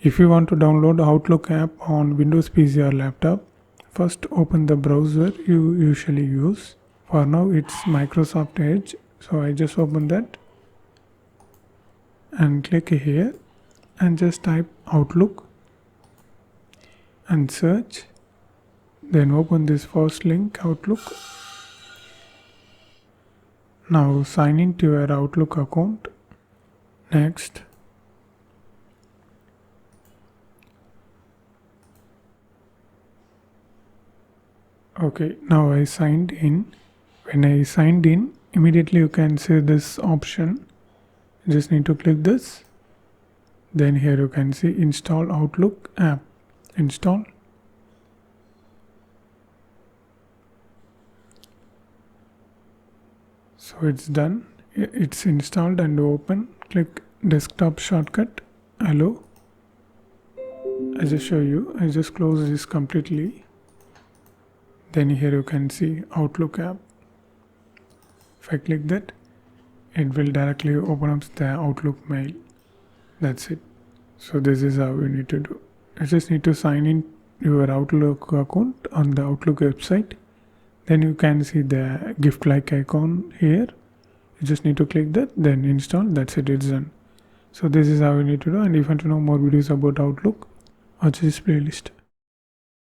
If you want to download Outlook app on Windows PC or laptop, first open the browser you usually use. For now it's Microsoft Edge, so I just open that and click here and just type Outlook and search. Then open this first link, Outlook. Now sign in to your Outlook account. Next, okay, now I signed in. When I signed in, immediately you can see this option. You just need to click this. Then here you can see install Outlook app. Install. So it's done. It's installed and open. Click desktop shortcut. Hello. I just show you. I just close this completely. Then here you can see Outlook app. If I click that, it will directly open up the Outlook mail. That's it. So this is how you need to do. You just need to sign in your Outlook account on the Outlook website. Then you can see the gift like icon here. You just need to click that, then install. That's it, it's done. So this is how you need to do. And if you want to know more videos about Outlook, watch this playlist.